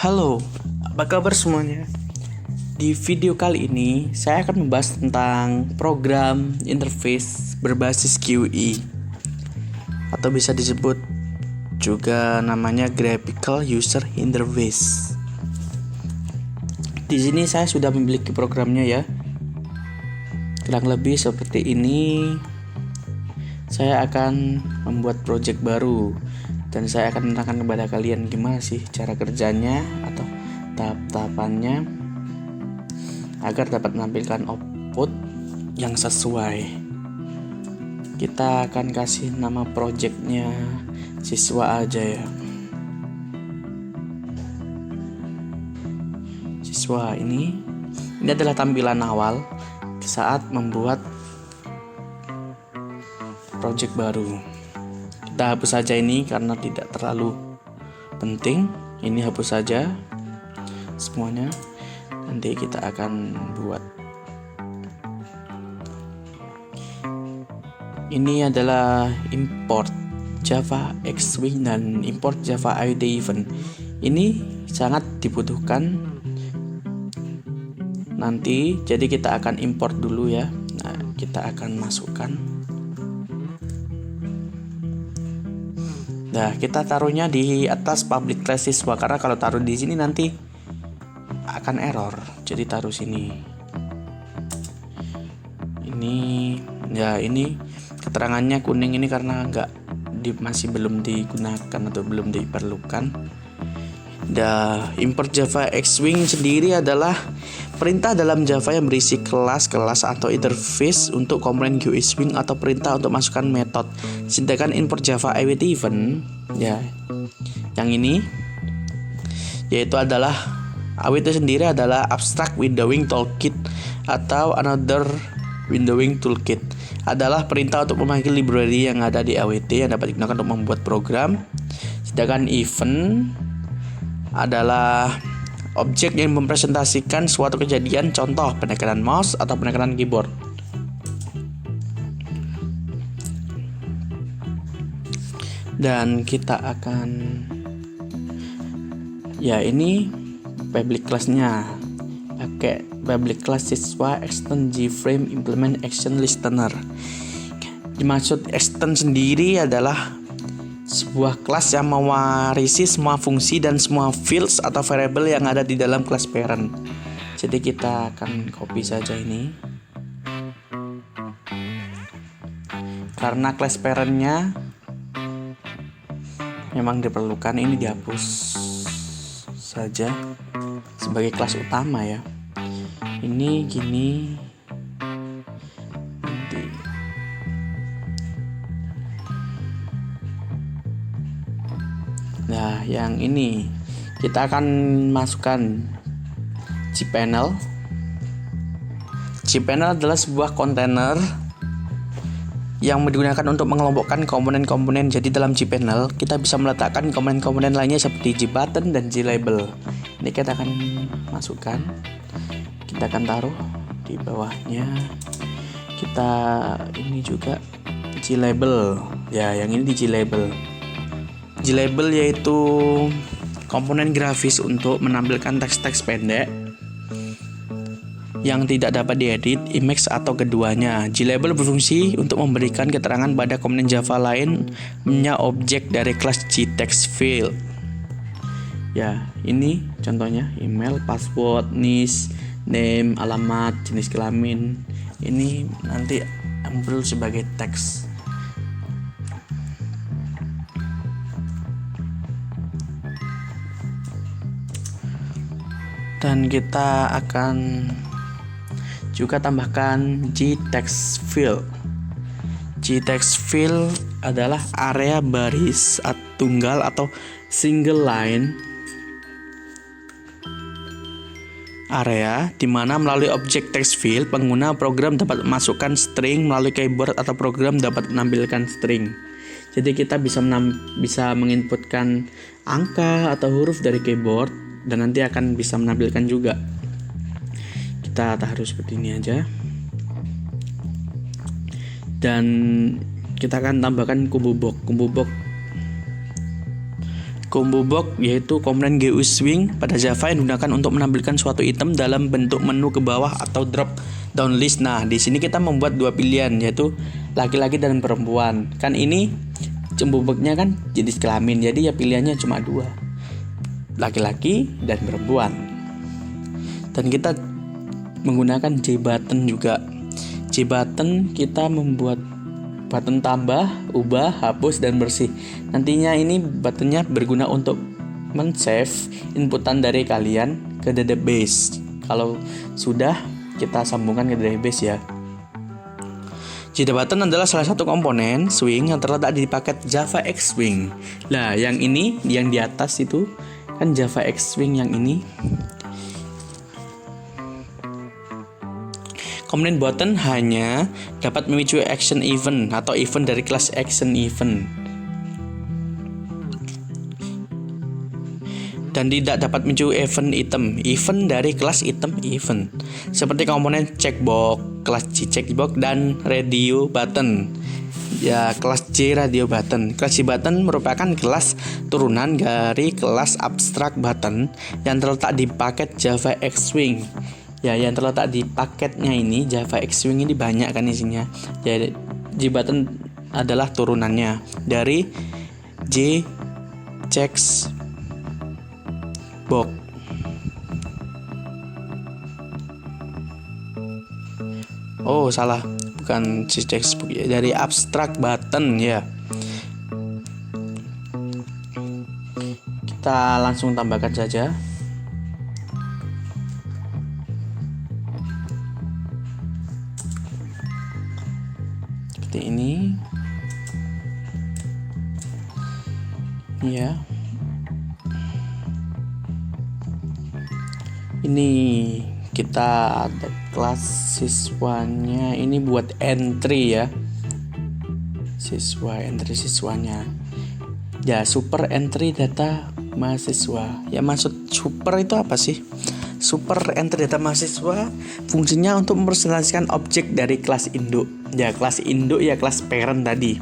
Halo, apa kabar semuanya? Di video kali ini, saya akan membahas tentang program interface berbasis GUI atau bisa disebut juga namanya Graphical User Interface. Di sini saya sudah memiliki programnya ya. Kurang lebih seperti ini. Saya akan membuat project baru dan saya akan menerangkan kepada kalian gimana sih cara kerjanya atau tahap-tahapannya agar dapat menampilkan output yang sesuai. Kita akan kasih nama projectnya siswa aja ya. Siswa ini adalah tampilan awal saat membuat project baru. Kita hapus saja ini karena tidak terlalu penting. Ini hapus saja semuanya. Nanti kita akan buat. Ini adalah import Java X-Wing dan import Java IoT Event. Ini sangat dibutuhkan nanti. Jadi kita akan import dulu ya. Nah, kita akan masukkan. Nah, kita taruhnya di atas public class siswa karena kalau taruh di sini nanti akan error. Jadi taruh sini. Ini keterangannya kuning ini karena masih belum digunakan atau belum diperlukan. Import Java X-Wing sendiri adalah perintah dalam Java yang berisi kelas atau interface untuk komponen GUI Swing atau perintah untuk masukkan metode. Sedangkan import Java IoT Event ya, yang ini yaitu adalah IoT sendiri adalah Abstract Windowing Toolkit atau Another Windowing Toolkit, adalah perintah untuk memanggil library yang ada di IoT yang dapat digunakan untuk membuat program. Sedangkan event adalah objek yang mempresentasikan suatu kejadian, contoh penekanan mouse atau penekanan keyboard. Dan kita akan ini public class-nya pakai public class siswa extend JFrame implement action listener. Dimaksud extend sendiri adalah sebuah kelas yang mewarisi semua fungsi dan semua fields atau variable yang ada di dalam kelas parent. Jadi kita akan copy saja ini. Karena kelas parentnya memang diperlukan, ini dihapus saja sebagai kelas utama ya. Ini gini. Nah, yang ini kita akan masukkan cPanel. cPanel adalah sebuah kontainer yang digunakan untuk mengelompokkan komponen-komponen. Jadi dalam cPanel kita bisa meletakkan komponen-komponen lainnya seperti JButton dan JLabel. Ini kita akan masukkan. Kita akan taruh di bawahnya. Kita ini juga JLabel. Ya, yang ini di JLabel. JLabel yaitu komponen grafis untuk menampilkan teks-teks pendek yang tidak dapat diedit, image atau keduanya. JLabel berfungsi untuk memberikan keterangan pada komponen Java lainnya objek dari kelas JTextField. Ya, ini contohnya email, password, niche, name, alamat, jenis kelamin. Ini nanti ambil sebagai teks. Dan kita akan juga tambahkan JTextField. JTextField adalah area baris tunggal atau single line area di mana melalui objek text field pengguna program dapat memasukkan string melalui keyboard atau program dapat menampilkan string. Jadi kita bisa menginputkan angka atau huruf dari keyboard dan nanti akan bisa menampilkan juga. Kita taruh seperti ini aja. Dan kita akan tambahkan combo box. Combo box yaitu komponen GUI Swing pada Java yang digunakan untuk menampilkan suatu item dalam bentuk menu ke bawah atau drop down list. Nah, di sini kita membuat dua pilihan yaitu laki-laki dan perempuan. Kan ini combo box-nya kan jenis kelamin, jadi ya pilihannya cuma dua, laki-laki dan perempuan. Dan kita menggunakan JButton juga. JButton kita membuat button tambah, ubah, hapus, dan bersih. Nantinya ini buttonnya berguna untuk men-save inputan dari kalian ke database. Kalau sudah, kita sambungkan ke database ya. JButton adalah salah satu komponen Swing yang terletak di paket Java X Swing. Nah, yang ini, yang di atas itu kan Java X Swing yang ini. Komponen button hanya dapat memicu action event atau event dari kelas action event dan tidak dapat memicu event dari kelas item event seperti komponen checkbox, kelas J checkbox dan radio button. Ya, kelas J radio button. Kelas J button merupakan kelas turunan dari kelas abstract button yang terletak di paket Java X Swing. Ya, yang terletak di paketnya ini Java X Swing ini banyak kan isinya. Jadi JButton adalah turunannya dari J checkbox. Oh, salah. Bukan J checkbox ya, dari abstract button ya. Kita langsung tambahkan saja. Seperti ini ya. Ini kita ada kelas siswanya, ini buat entry ya, siswanya ya, super entry data mahasiswa ya. Maksud super itu apa sih? Super entry data mahasiswa fungsinya untuk mempersonalisasikan objek dari kelas induk. Ya, kelas induk ya kelas parent tadi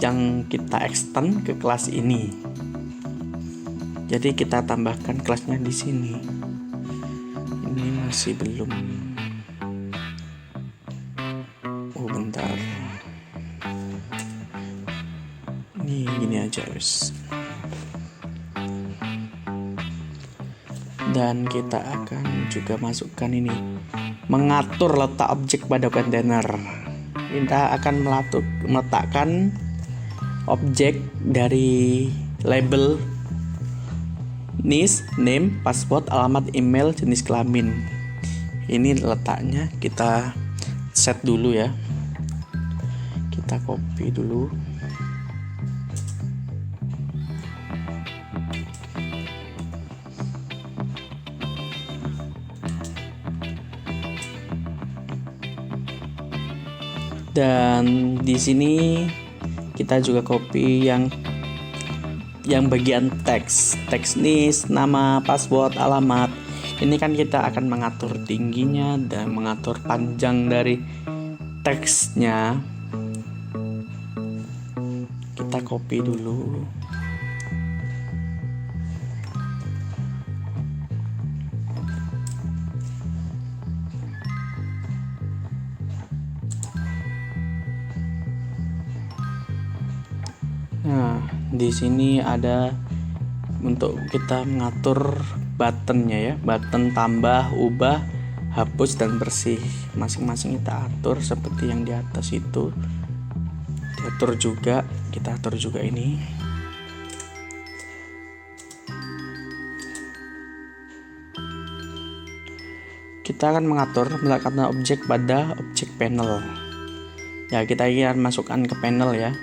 yang kita extend ke kelas ini. Jadi kita tambahkan kelasnya di sini. Ini masih belum. Oh, bentar. Ini gini aja, guys. Dan kita akan juga masukkan ini, mengatur letak objek pada kontainer. Kita akan meletakkan objek dari label NIS, name, password, alamat email, jenis kelamin. Ini letaknya kita set dulu ya. Kita copy dulu. Dan di sini kita juga copy yang bagian teks NIS, nama, password, alamat. Ini kan kita akan mengatur tingginya dan mengatur panjang dari teksnya. Kita copy dulu. Nah, di sini ada untuk kita mengatur buttonnya ya, button tambah, ubah, hapus, dan bersih. Masing-masing kita atur seperti yang di atas itu. Kita atur juga ini. Kita akan meletakkan objek pada objek panel. Ya, kita akan masukkan ke panel ya.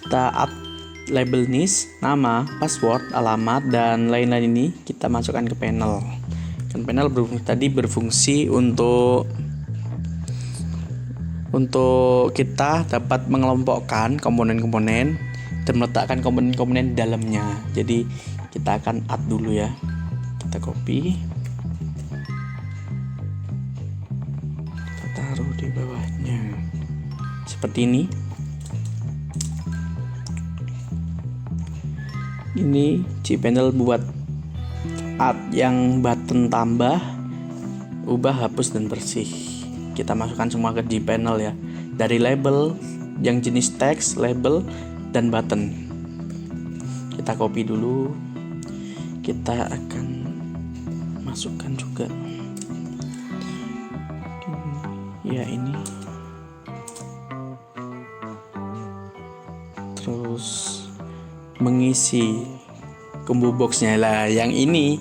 Kita add label NIS, nama, password, alamat, dan lain-lain ini kita masukkan ke panel. Kan panel berfungsi untuk kita dapat mengelompokkan komponen-komponen dan meletakkan komponen-komponen di dalamnya. Jadi kita akan add dulu ya. Kita copy. Kita taruh di bawahnya. Seperti ini. Ini cPanel buat add yang button tambah, ubah, hapus, dan bersih. Kita masukkan semua ke cPanel ya, dari label yang jenis teks, label, dan button. Kita copy dulu. Kita akan masukkan juga ya ini, terus mengisi combo boxnya lah. Yang ini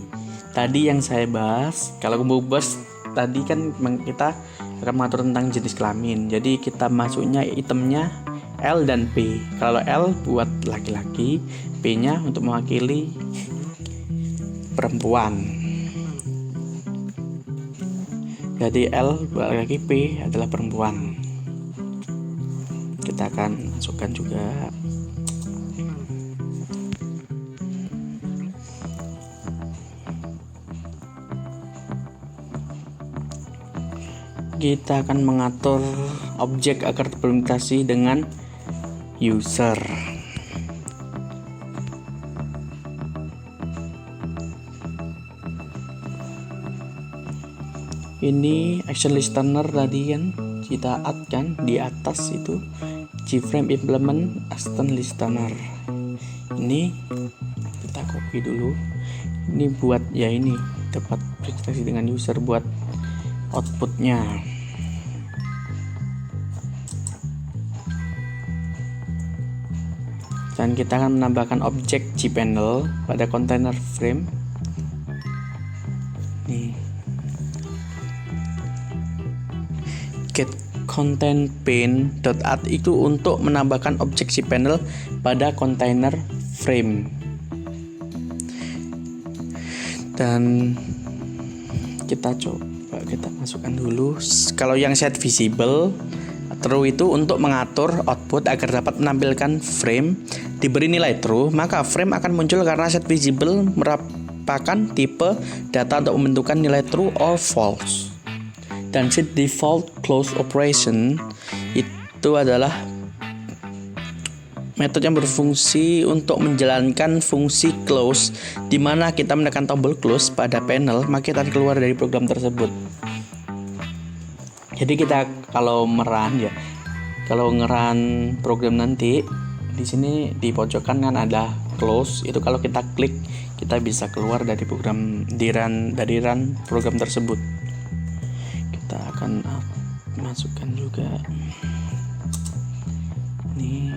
tadi yang saya bahas. Kalau combo box tadi kan kita akan mengatur tentang jenis kelamin, jadi kita masuknya itemnya L dan P. Kalau L buat laki-laki, P nya untuk mewakili perempuan. Jadi L buat laki-laki, P adalah perempuan. Kita akan masukkan juga kita akan mengatur objek agar terkomunikasi dengan user. Ini action listener tadi kan kita add kan di atas itu, JFrame implement action listener. Ini kita copy dulu. Ini buat ya ini dapat presentasi dengan user buat outputnya. Dan kita akan menambahkan objek cPanel pada container frame. Nih. Get content pane.add itu untuk menambahkan objek cPanel pada container frame. Dan kita coba kita masukkan dulu. Kalau yang set visible true itu untuk mengatur output agar dapat menampilkan frame diberi nilai true, maka frame akan muncul karena set visible merupakan tipe data untuk membentukkan nilai true or false. Dan set default close operation itu adalah metode yang berfungsi untuk menjalankan fungsi close, di mana kita menekan tombol close pada panel, maka kita keluar dari program tersebut. Jadi kita kalau ngeran program nanti di sini di pojokan kan ada close, itu kalau kita klik kita bisa keluar dari program dari run program tersebut. Kita akan masukkan juga nih.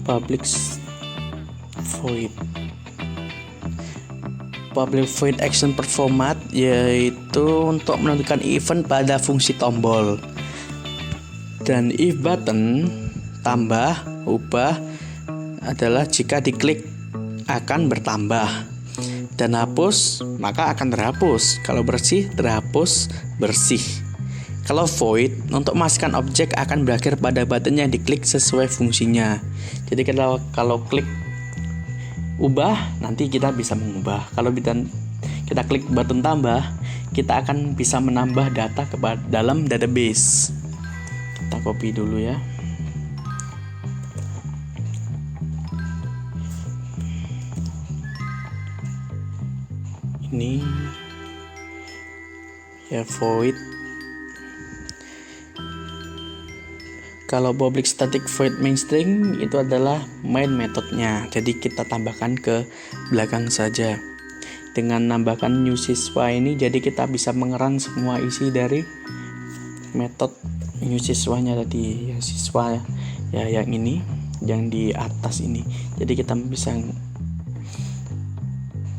Public void action performat yaitu untuk menentukan event pada fungsi tombol. Dan if button tambah ubah adalah jika diklik akan bertambah, dan hapus maka akan terhapus, kalau bersih terhapus bersih. Kalau void untuk memastikan objek akan berakhir pada button yang diklik sesuai fungsinya. Jadi kalau klik ubah nanti kita bisa mengubah. Kalau kita klik button tambah, kita akan bisa menambah data ke dalam database. Kita copy dulu ya. Ini ya void. Kalau public static void main string itu adalah main metodenya, jadi kita tambahkan ke belakang saja. Dengan nambahkan new siswa ini, jadi kita bisa mengeran semua isi dari metode new siswanya tadi, ya siswa ya yang ini, yang di atas ini. Jadi kita bisa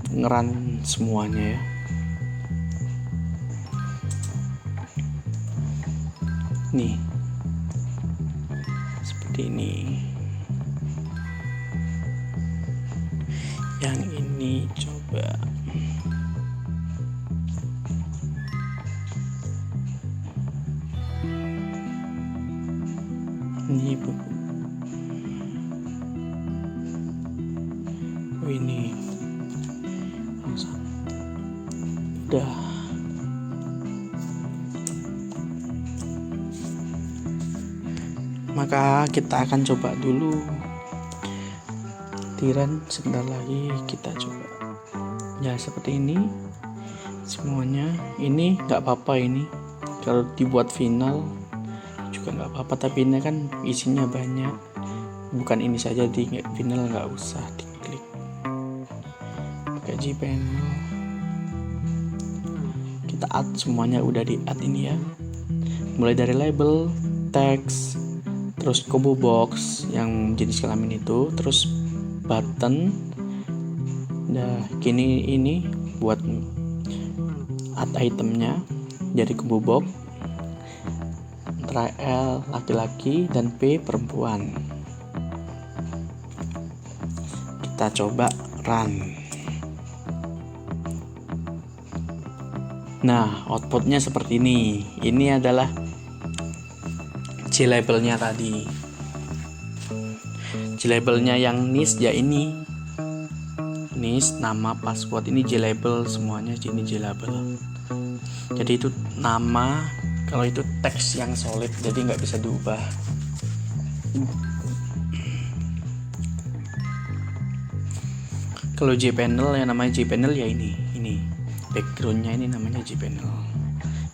ngeran semuanya ya. Nih seperti ini. Yang ini coba ini ini udah Maka kita akan coba dulu. Tiran sebentar lagi kita coba. Ya seperti ini semuanya. Ini nggak apa-apa, ini kalau dibuat final juga nggak apa-apa, tapi ini kan isinya banyak. Bukan ini saja, di final nggak usah diklik. Pakai Gpanel. Kita add semuanya, udah di add ini ya. Mulai dari label, teks, terus combo box yang jenis kelamin itu, terus button. Nah, kini ini buat add itemnya jadi combo box. Antara L laki-laki dan P perempuan. Kita coba run. Nah, outputnya seperti ini. Ini adalah J-labelnya tadi. J-labelnya yang NIS ya ini. NIS, nama, password, ini J-label semuanya, ini J-label. Jadi itu nama, kalau itu teks yang solid, jadi nggak bisa diubah. Kalau Gpanel, yang namanya Gpanel ya ini backgroundnya ini namanya Gpanel.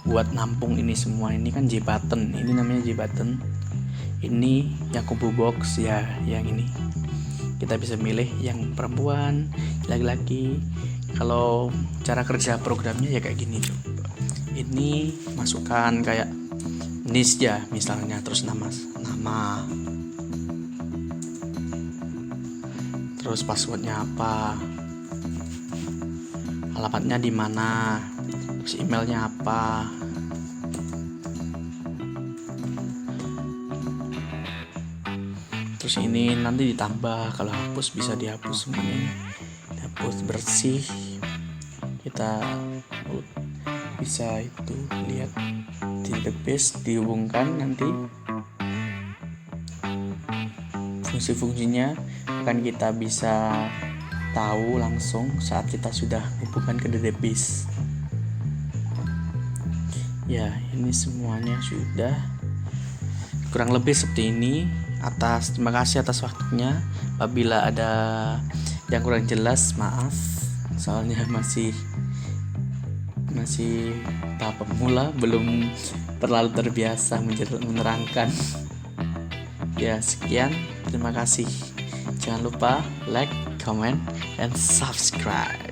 Buat nampung ini semua, ini kan J-button, ini namanya J-button. Ini yang combo box ya, yang ini. Kita bisa milih yang perempuan, laki-laki. Kalau cara kerja programnya ya kayak gini coba. Ini masukkan kayak NIS ya misalnya, terus nama. Terus passwordnya apa? Alamatnya di mana? Terus emailnya apa? Terus ini nanti ditambah, kalau hapus bisa dihapus semuanya. Hapus bersih. Kita bisa itu lihat di database, dihubungkan nanti. Fungsi-fungsinya akan kita bisa tahu langsung saat kita sudah hubungkan ke database. Ya, ini semuanya sudah kurang lebih seperti ini. Terima kasih atas waktunya. Apabila ada yang kurang jelas, maaf, soalnya masih tahap pemula, belum terlalu terbiasa menerangkan. Ya, sekian, terima kasih. Jangan lupa like, comment, and subscribe.